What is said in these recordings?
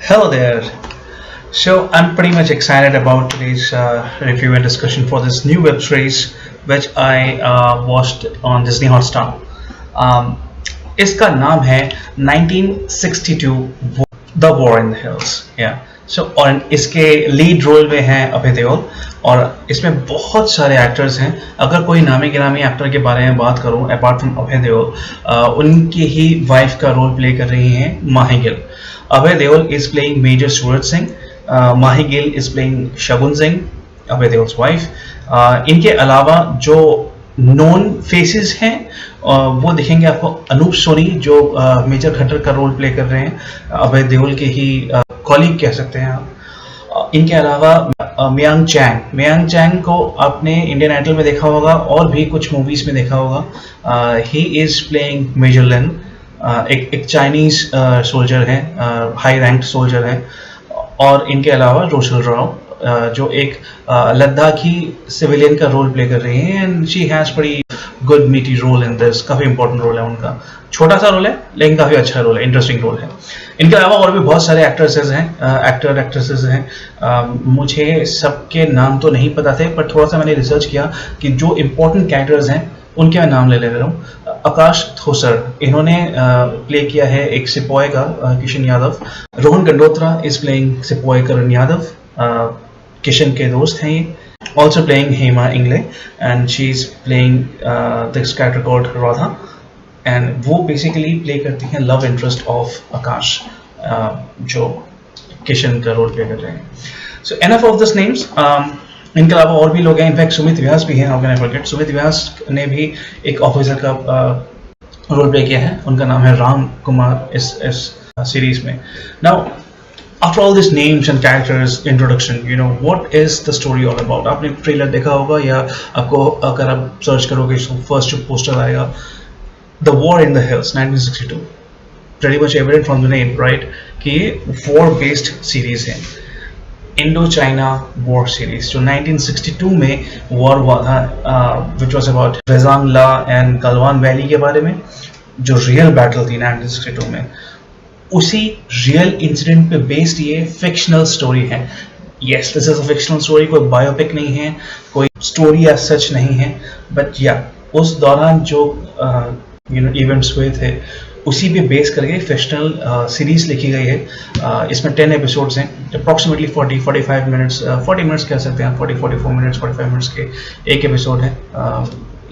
Hello there. So I'm pretty much excited about today's review and discussion for this new web series which I watched on Disney Hotstar. Um, इसका नाम है 1962 the war in the hills या सो और इसके lead role में हैं अभय देओल और इसमें बहुत सारे एक्टर्स हैं. अगर कोई नामी गिरामी एक्टर के बारे में बात करूं अपार्ट फ्रॉम अभय देओल, उनकी ही वाइफ का रोल प्ले कर रही हैं Mahi Gill. Abhay Deol is playing major Suraj Singh, Mahi Gill is playing Shagun Singh, Abhay Deol's wife. इनके अलावा जो नॉन फेसेस हैं वो दिखेंगे आपको. अनूप सोनी जो मेजर खट्टर का रोल प्ले कर रहे हैं, अभय देओल के ही कॉलीग कह सकते हैं आप. इनके अलावा मियांग चैंग को आपने इंडियन आइडल में देखा होगा और भी कुछ मूवीज में देखा होगा. ही इज प्लेइंग मेजर लिन. एक चाइनीज सोल्जर है, हाई रैंक सोल्जर है. और इनके अलावा रोशल राव जो एक लद्दाखी सिविलियन का रोल प्ले कर रही है and she has pretty good मीटी रोल इन दिस. काफी इंपॉर्टेंट रोल है उनका. छोटा सा रोल है लेकिन काफी अच्छा रोल है, इंटरेस्टिंग रोल है. इनके अलावा और भी बहुत सारे एक्ट्रेसेस हैं, एक्टर एक्ट्रेसेस हैं. मुझे सबके नाम तो नहीं पता थे पर थोड़ा सा मैंने रिसर्च किया कि जो इम्पोर्टेंट कैरेक्टर्स हैं उनके मैं नाम ले रहा हूँ. आकाश थोसर, इन्होंने प्ले किया है एक सिपाही का, किशन यादव. रोहन गंडोत्रा इज प्लेइंग सिपाही करण यादव, किशन के दोस्त हैं ये. Also playing Hema Ingle and she's playing this character called Radha and वो basically play करती हैं love interest of आकाश, जो किशन का रोल प्ले कर रहे हैं. So enough of these names. इनके अलावा और भी लोग हैं. इनफैक्ट सुमित व्यास भी हैं. How can I forget. Sumit Vyas ने भी एक ऑफिसर का रोल प्ले किया है. उनका नाम है राम कुमार इस सीरीज में. Now after all these names and characters introduction, you know what is the story all about. आपने ट्रेलर देखा होगा या आपको अगर आप सर्च करोगे तो फर्स्ट जो पोस्टर आएगा the war in the hills 1962, pretty much evident from the name, right, कि ये वॉर बेस्ड सीरीज है. इंडो चाइना वॉर सीरीज जो 1962 में वॉर हुआ था, which was about Rezang La and Galwan valley के बारे में. जो रियल बैटल थी 1962 में, उसी रियल इंसिडेंट पे बेस्ड ये फिक्शनल स्टोरी है. Yes, this is a fictional story. कोई बायोपिक नहीं है, कोई स्टोरी एज सच नहीं है, बट या उस दौरान जो इवेंट्स हुए थे उसी पे बेस करके फिक्शनल सीरीज लिखी गई है. इसमें 10 एपिसोड्स हैं, अप्रॉक्सीमेटली 40-45 मिनट्स, 40 मिनट्स कह सकते हैं, 40-44 मिनट्स, 45 मिनट्स के एक एपिसोड है.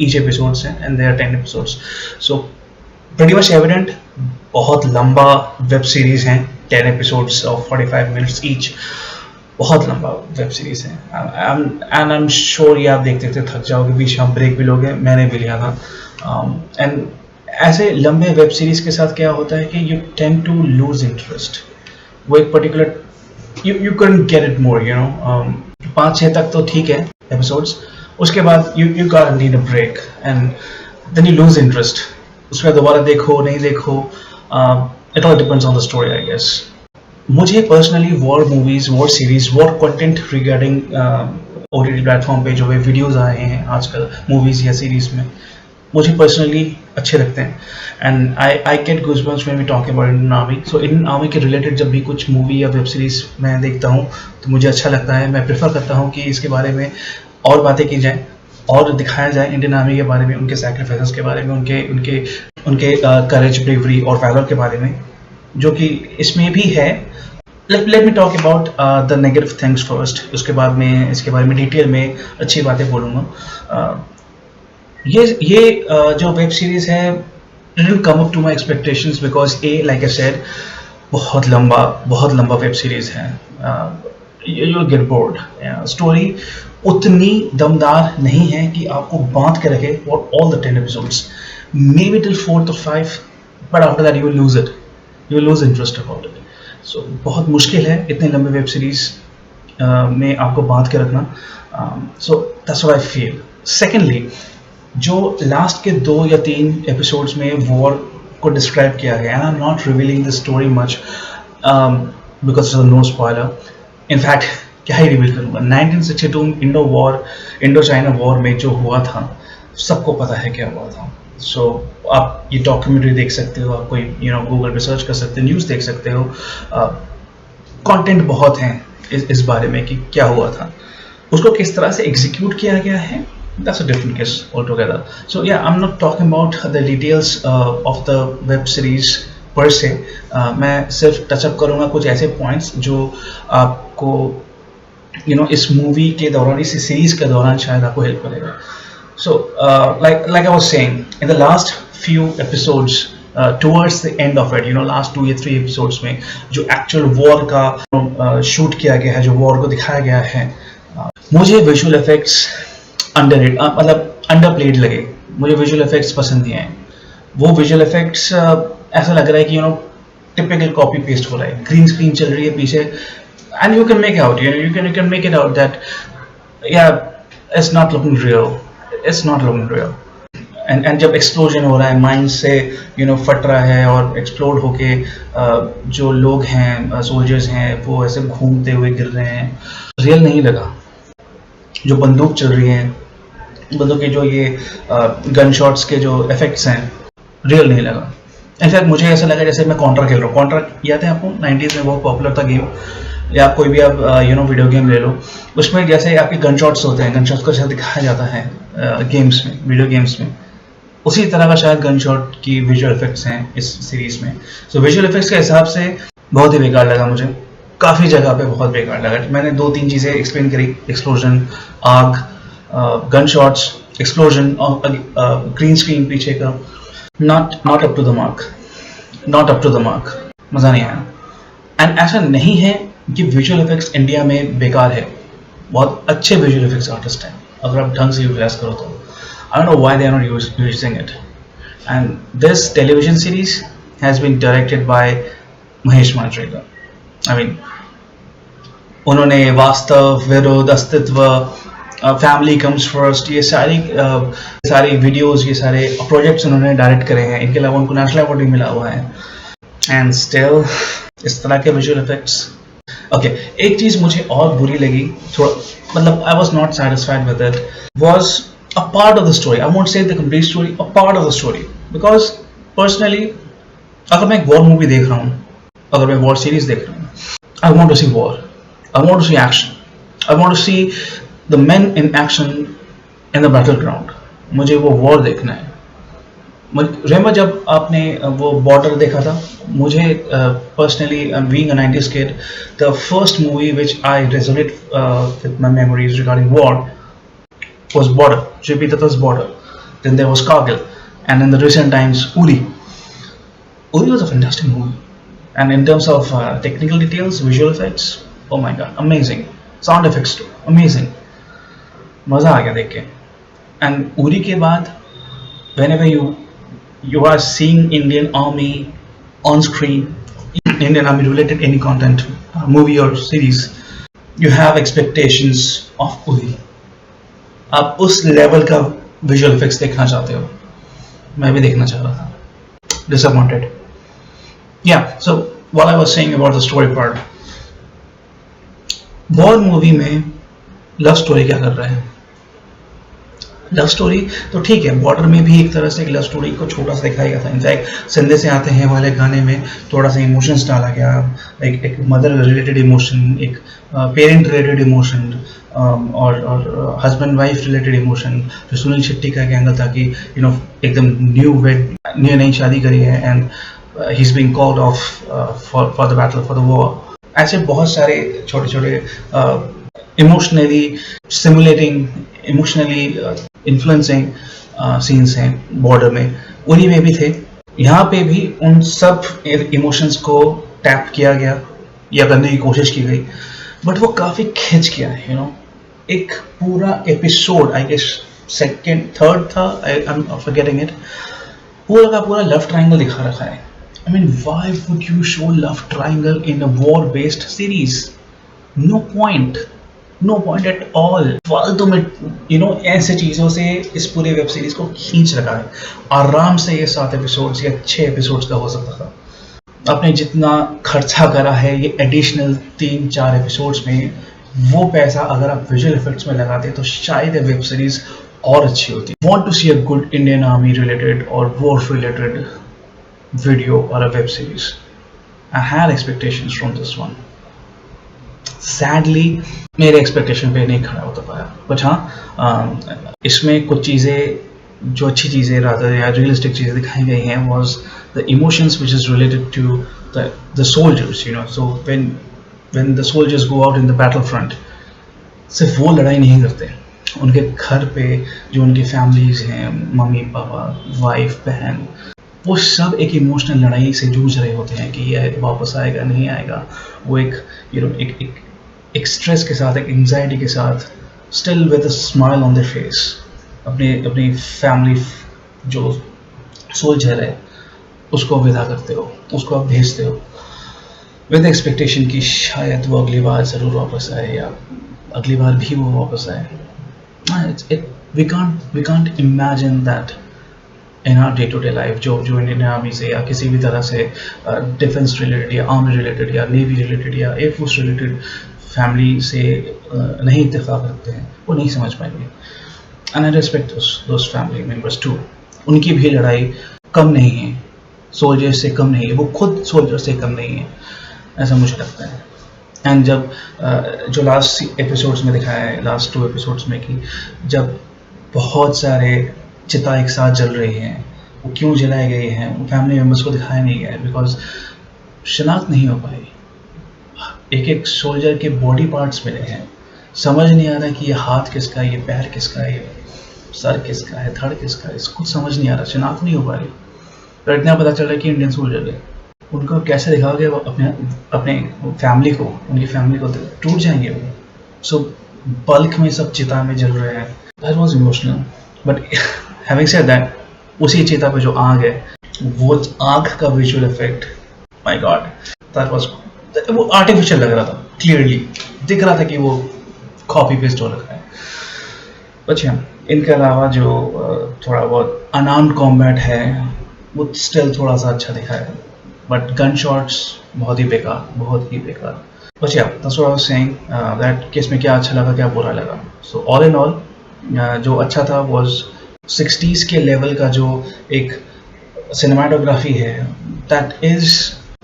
ईच एपिसोड्स हैं and there 10 episodes. So pretty much evident, बहुत लंबा वेब सीरीज है. 10 एपिसोड्स ऑफ 45 मिनट्स ईच, बहुत लंबा वेब सीरीज है. एंड आई एम श्योर ये आप देखते देखते थक जाओगे, बीच में ब्रेक भी लोगे, मैंने भी लिया था. एंड ऐसे लंबे वेब सीरीज के साथ क्या होता है कि you tend to lose interest. वो एक particular you can get it more, you know. 5-6 तक तो ठीक है एपिसोड्स, उसके बाद you can need a break and then you lose interest. उसमें दोबारा देखो नहीं देखो, it all depends on the story I guess. मुझे personally war movies, war series, war content regarding OTT platform पे जो वे वीडियोस आए हैं आजकल मूवीज या सीरीज में, मुझे पर्सनली अच्छे लगते हैं. And I get goosebumps when we talk about Indian army. So Indian army के रिलेटेड जब भी कुछ मूवी या वेब सीरीज मैं देखता हूँ तो मुझे अच्छा लगता है. मैं प्रेफर करता हूँ कि इसके बारे में और बातें की जाए और दिखाया जाए इंडियन आर्मी के बारे में, उनके सैक्रिफाइसेस के बारे में, उनके करेज, ब्रेवरी और वैलोर के बारे में, जो कि इसमें भी है. Let me talk about the negative things first, उसके बाद में इसके बारे में डिटेल में अच्छी बातें बोलूँगा. ये जो वेब सीरीज है didn't come up to my expectations because like I said, बहुत लंबा वेब सीरीज है. you'll get bored. स्टोरी उतनी दमदार नहीं है कि आपको बांध के रखे for all the 10 episodes, maybe till 4th or 5, but after that you will lose it, you will lose interest about it. So बहुत मुश्किल है इतने लंबे वेब सीरीज में आपको बांध के रखना. So that's what I feel. Secondly, जो लास्ट के 2 या 3 एपिसोड्स में वॉर को डिस्क्राइब किया गया, and I am not revealing the story much because no spoiler. In fact क्या ही रिवील करूँगा. 1962 इंडो चाइना वॉर में जो हुआ था सबको पता है क्या हुआ था. सो आप ये डॉक्यूमेंट्री देख सकते हो, आप कोई गूगल पे सर्च कर सकते हो, न्यूज़ देख सकते हो. कंटेंट बहुत हैं इस बारे में कि क्या हुआ था, उसको किस तरह से एग्जीक्यूट किया गया है, that's a different case altogether. So yeah, I'm not talking about the details of the web series per se. मैं सिर्फ टचअप करूँगा कुछ ऐसे पॉइंट्स जो आपको इस मूवी के दौरान, इस सीरीज के दौरान शायद आपको हेल्प करेगा. So like I was saying, in the last few episodes, towards the end of it, last 2 या 3 episodes में जो actual war का शूट किया गया है, जो war को दिखाया गया है, मुझे विजुअल इफेक्ट्स मतलब अंडरप्लेड लगे. मुझे विजुअल इफेक्ट्स पसंद नहीं आए. वो विजुअल इफेक्ट्स ऐसा लग रहा है कि टिपिकल कॉपी पेस्ट हो रहा है. ग्रीन स्क्रीन चल रही है पीछे, and you can make out you can make it out that या it's not looking real. And जब एक्सप्लोजन हो रहा है, माइंड से फट रहा है और एक्सप्लोड होके जो लोग हैं, सोल्जर्स हैं, वो ऐसे घूमते हुए गिर रहे हैं, रियल नहीं लगा. जो बंदूक चल रही है, बंदूक के जो ये गन शॉट्स के जो इफेक्ट्स हैं, रियल नहीं लगा. इनफैक्ट मुझे ऐसा लगा जैसे मैं कॉन्ट्रा खेल रहा हूँ. कॉन्ट्रा याद है आपको? 90s में बहुत पॉपुलर था गेम, या आप कोई भी आप वीडियो गेम ले लो, उसमें जैसे आपके गन शॉट्स होते हैं, गन शॉट्स को जैसे दिखाया जाता है गेम्स में, वीडियो गेम्स में, उसी तरह का शायद गन शॉट की विजुअल इफेक्ट्स हैं इस सीरीज में. सो विजुअल इफेक्ट्स के हिसाब से बहुत ही बेकार लगा मुझे. काफ़ी जगह पे बहुत बेकार लगा. मैंने 2-3 चीज़ें एक्सप्लेन करी: एक्सप्लोजन, आग, गन शॉट्स, एक्सप्लोजन और ग्रीन स्क्रीन पीछे का. Not up to the mark. मज़ा नहीं आया. एंड ऐसा नहीं है कि विजुअल इफेक्ट्स इंडिया में बेकार है. बहुत अच्छे विजुअल इफेक्ट्स आर्टिस्ट हैं अगर आप ढंग से यूटिलाइज करो तो. I don't know why they are not using it. And this television series has been directed by Mahesh Manjrekar. I mean, उन्होंने वास्तव, विरोध, अस्तित्व, फैमिली कम्स फर्स्ट, ये सारी वीडियोस, ये सारे प्रोजेक्ट्स उन्होंने डायरेक्ट करे हैं. इनके अलावा उनको नेशनल अवार्ड भी मिला हुआ है. एंड स्टिल इस तरह के विजुअल इफेक्ट्स. ओके, एक चीज़ मुझे और बुरी लगी थोड़ा, मतलब I was not satisfied with it, was a part of the story. I won't say the complete story, a part of the story. Because personally अगर मैं एक वॉर मूवी देख रहा हूँ, अगर मैं वॉर सीरीज देख रहा हूँ, I want to see war. I want to see action. I want to see the men in action in the battleground. मुझे वो वॉर देखना है. remember जब आपने वो बॉर्डर देखा था, मुझे personally, being a 90s kid, the first movie which I resonate with my memories regarding war was Border. J.P. Datta's Border. Then there was Kargil, and in the recent times, Uri. Uri was a fantastic movie. And in terms of technical details, visual effects, oh my god, amazing. Sound effects too, amazing. मज़ा आ गया देख के. And Uri के बाद, whenever you are seeing Indian Army on screen, Indian Army related any content, movie or series, you have expectations of Uri. आप उस level का visual effects देखना चाहते हो. मैं भी देखना चाह रहा था. Disappointed. Yeah, so what I was saying about the story part, war movie में लव स्टोरी क्या कर रहा है? लव स्टोरी तो ठीक है, बॉर्डर में भी एक तरह से एक लव स्टोरी को छोटा सा दिखाया गया था. इनफैक्ट संदे से आते हैं वाले गाने में थोड़ा सा इमोशंस डाला गया, एक मदर रिलेटेड इमोशन, एक पेरेंट रिलेटेड इमोशन, और हस्बैंड वाइफ रिलेटेड इमोशन. जो सुनील शेट्टी का एक एंगल था कि एकदम नई शादी करी है and he is being called off for the battle, for the war. ऐसे बहुत सारे छोटे छोटे emotionally stimulating, emotionally influencing scenes हैं बॉर्डर में. उन्हीं में भी थे. यहाँ पे भी उन सब इमोशंस को टैप किया गया या करने की कोशिश की गई, बट वो काफ़ी खिंच गया है. एक पूरा episode, I guess second third था, आई एम फॉरगेटिंग इट, पूरा का पूरा लव ट्रायंगल दिखा रखा है. I mean, why would you show love triangle in a war-based series? No point at all. फालतू में ऐसे चीज़ों से इस पूरे वेब सीरीज को खींच रखा है. आराम से ये 7 एपिसोड्स या 6 एपिसोड्स का हो सकता था. आपने जितना खर्चा करा है ये एडिशनल 3-4 एपिसोड्स में, वो पैसा अगर आप विजुअल इफेक्ट्स में लगाते तो शायद ये वेब सीरीज और अच्छी होती. Want to see a good Indian Army related or war related video or a web series. I had expectations from this one. Sadly मेरे एक्सपेक्टेशन पे नहीं खड़ा होता पाया। बट हाँ, इसमें कुछ चीज़ें जो अच्छी चीज़ें रादर या रियलिस्टिक चीज़ें दिखाई गई हैं was the emotions which is related to the soldiers, you know. So when the soldiers go out in the battle front, सिर्फ वो लड़ाई नहीं करते, उनके घर पे जो उनकी फैमिलीज हैं, मम्मी पापा, वाइफ, बहन, वो सब एक इमोशनल लड़ाई से जूझ रहे होते हैं कि ये वापस आएगा नहीं आएगा। वो एक यू नो एक स्ट्रेस के साथ, एक एंजाइटी के साथ, still with a smile on their face अपनी अपनी फैमिली जो सोल्जर है उसको विदा करते हो, उसको आप भेजते हो विद एक्सपेक्टेशन कि शायद वो अगली बार ज़रूर वापस आए या अगली बार भी वो वापस आए। We can't imagine that in our day-to-day life, जो इंडियन आर्मी से या किसी भी तरह से डिफेंस रिलेटेड या आर्मी रिलेटेड या नेवी रिलेटेड या एयरफोर्स रिलेटेड फैमिली से नहीं इत्तेफाक रखते हैं, वो नहीं समझ पाएंगे। And I respect those family members too. उनकी भी लड़ाई कम नहीं है, सोल्जर से कम नहीं है, वो खुद सोल्जर से कम नहीं है, ऐसा मुझे लगता है। एंड जब जो लास्ट एपिसोड्स में दिखाया है, लास्ट 2 एपिसोड्स में, कि जब बहुत सारे चिता एक साथ जल रही हैं, वो क्यों जलाए गए हैं, वो फैमिली मेम्बर्स को दिखाया नहीं गया है बिकॉज शनाख्त नहीं हो पाई। एक एक सोल्जर के बॉडी पार्ट्स मिले हैं, समझ नहीं आ रहा कि ये हाथ किसका है, ये पैर किसका है, ये सर किसका है, धड़ किसका है, इसको कुछ समझ नहीं आ रहा, शनाख्त नहीं हो पा रही। तो इतना पता चल रहा है कि इंडियन सोल्जर है। उनको कैसे दिखाओ गया, वो अपने फैमिली को, उनकी फैमिली को टूट जाएंगे वो। सो बल्क में सब चिता में जल रहे हैं। That was emotional. But having said that, उसी चिता पे जो आग है, वो आग का visual effect, my God, that was, वो आर्टिफिशियल लग रहा था, क्लियरली दिख रहा था कि वो कॉपी पेस्ट हो रखा है। अच्छा, इनके अलावा जो थोड़ा बहुत अनआर्म्ड कॉम्बैट है वो स्टिल थोड़ा सा अच्छा दिखा है, बट गन शॉट्स बहुत ही बेकार, बहुत ही बेकार। बट या that's what I was saying, that कि इसमें क्या अच्छा लगा क्या बुरा लगा। सो ऑल इन ऑल जो अच्छा था वाज 60s के लेवल का जो एक सिनेमाटोग्राफी है, that is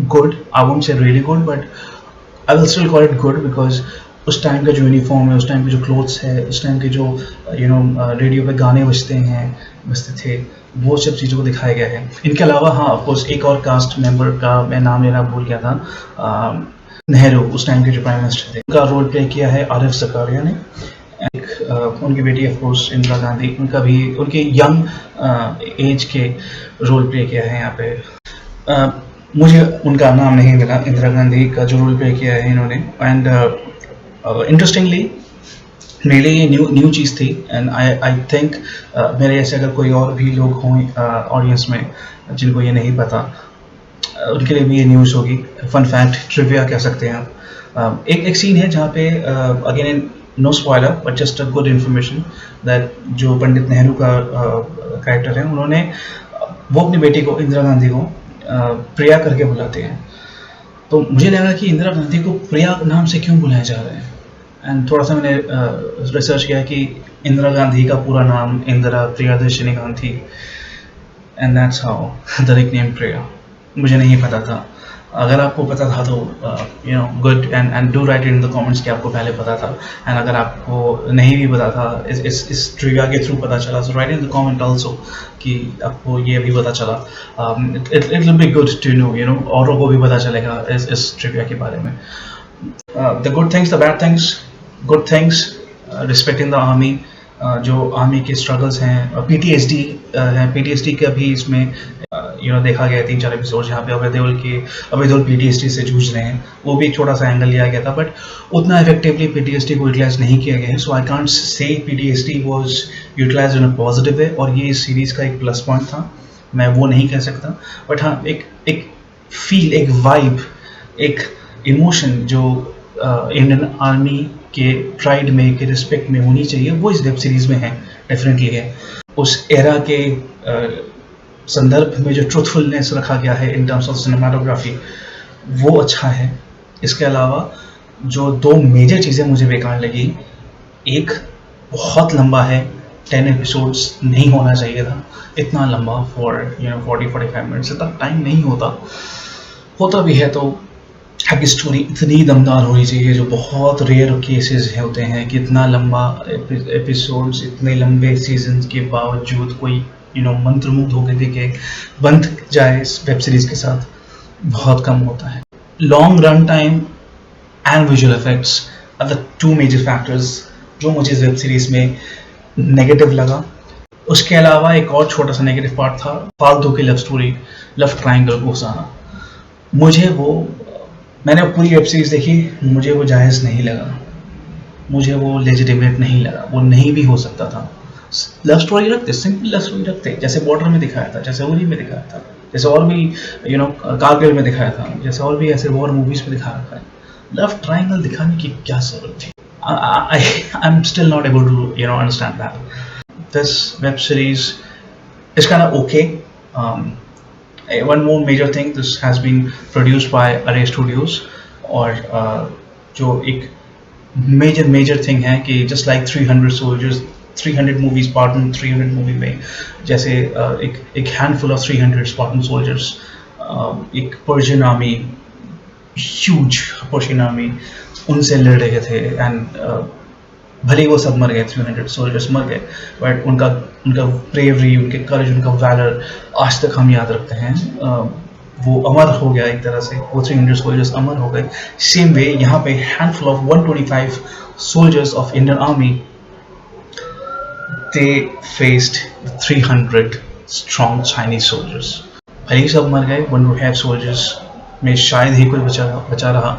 good. I won't say really good, but I will still call it good because उस टाइम का जो यूनिफॉर्म है, उस टाइम के जो क्लोथ्स है, उस टाइम के जो रेडियो पे गाने बजते थे, वो सब चीज़ों को दिखाया गया है। इनके अलावा हाँ, ऑफकोर्स एक और कास्ट मेंबर का मैं नाम लेना भूल गया था, नेहरू, उस टाइम के जो प्राइम मिनिस्टर थे, उनका रोल प्ले किया है आरिफ ज़कारिया ने। उनकी बेटी ऑफकोर्स इंदिरा गांधी, उनका भी उनके यंग एज के रोल प्ले किया है यहाँ पे। मुझे उनका नाम नहीं मिला, इंदिरा गांधी का जो रोल प्ले किया है इन्होंने। एंड इंटरेस्टिंगली मेरे लिए ये न्यू चीज़ थी। एंड आई थिंक मेरे जैसे अगर कोई और भी लोग हों ऑडियंस में जिनको ये नहीं पता, उनके लिए भी ये न्यूज़ होगी। फन फैक्ट, ट्रिविया कह सकते हैं आप। एक सीन है जहाँ पे again no spoiler but just a good information, that जो पंडित नेहरू का कैरेक्टर है, उन्होंने वो अपनी बेटी को, इंदिरा गांधी को प्रिया करके बुलाते हैं। तो मुझे लगा कि इंदिरा गांधी को प्रिया नाम से क्यों बुलाया जा रहा है। एंड थोड़ा सा मैंने रिसर्च किया कि इंदिरा गांधी का पूरा नाम Indira Priyadarshini Gandhi, and that's how the nickname Priya. मुझे नहीं पता था। अगर आपको पता था तो good, and do write in the comments कि आपको पहले पता था। एंड अगर आपको नहीं भी पता था, इस ट्रिविया के थ्रू पता चला, so write in the comment also कि आपको ये भी पता चला। It will be good to know, औरों को भी पता चलेगा इस ट्रिविया के बारे में। The good things, the bad things. Good things, respecting the army, जो आर्मी के स्ट्रगल्स हैं, पीटीएसडी है, पीटीएसडी का भी इसमें देखा गया 3-4 एपिसोड जहाँ पे अवैध पीटीएसडी से जूझ रहे हैं। वो भी एक छोटा सा एंगल लिया गया था, बट उतना इफेक्टिवली पीटीएसडी को यूटिलाइज नहीं किया गया है। So I can't say PTSD was utilized in a positive way, और ये इस सीरीज का एक प्लस पॉइंट था, मैं वो नहीं कह सकता। बट हाँ, एक फील, एक वाइब, एक इमोशन जो इंडियन आर्मी के प्राइड में, के रिस्पेक्ट में होनी चाहिए, वो इस वेब सीरीज में है, डेफिनेटली है। उस एरा के संदर्भ में जो ट्रूथफुलनेस रखा गया है इन टर्म्स ऑफ सिनेमाटोग्राफी, वो अच्छा है। इसके अलावा जो 2 मेजर चीज़ें मुझे बेकार लगी, एक बहुत लंबा है, 10 एपिसोड्स नहीं होना चाहिए था इतना लंबा, फॉर 40-45 मिनट्स, इतना टाइम नहीं होता भी है तो आपकी स्टोरी इतनी दमदार होनी चाहिए, जो बहुत रेयर केसेस होते हैं कि इतना लंबा एपिसोड्स, इतने लंबे सीजन के बावजूद कोई मंत्रमुग्ध होकर देखे बंद जाए इस वेब सीरीज के साथ, बहुत कम होता है. Long run time and visual effects are the two major factors जो मुझे इस वेब सीरीज में नेगेटिव लगा. उसके अलावा एक और छोटा सा नेगेटिव पार्ट था, फालतू की लव स्टोरी, लव ट्रायंगल घुसाना. मुझे वो, मैंने पूरी वेब सीरीज देखी, मुझे वो जायज़ नहीं लगा, मुझे वो लेजिटिमेट नहीं लगा, वो नहीं भी हो सकता था. लव स्टोरी रखते, सिंपल लव स्टोरी रखते, जैसे बॉर्डर में दिखाया था, जैसे उरी में दिखाया था, जैसे और भी कारगिल में दिखाया था, जैसे और भी ऐसे वॉर मूवीज में दिखाया था. लव ट्रायंगल दिखाने की क्या जरूरत थी? I am still not able to understand that. This web series is kind of okay. One more major thing, this has been produced by Array Studios, और जो एक major thing है कि just like 300 soldiers, 300 movies, Spartan 300 movie में जैसे एक handful of 300 Spartan soldiers, एक Persian army, huge Persian army, उनसे लड़ रहे थे, and भले वो सब मर गए, 300 सोल्जर्स मर गए, बट उनका ब्रेवरी, उनके करेज, उनका वैलर आज तक हम याद रखते हैं. वो अमर हो गया एक तरह से, वो 300 सोल्जर्स अमर हो गए. सेम वे यहाँ पे handful of 125 soldiers of Indian army, they faced 300 strong Chinese soldiers. भले ही सब मर गए, 125 सोल्जर्स में शायद ही कोई बचा रहा.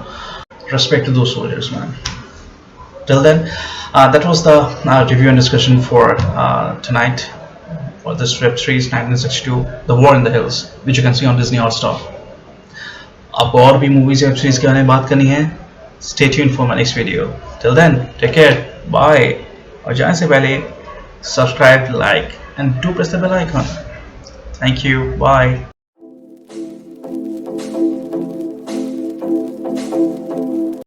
Respect to those soldiers, man. Till then, that was the review and discussion for tonight for this web series 1962, The War in the Hills, which you can see on Disney Hotstar. आपको और भी movies web series के बारे में बात करनी है, stay tuned for my next video. Till then, take care, bye. और जाने से पहले subscribe, like and do press the bell icon. Thank you, bye.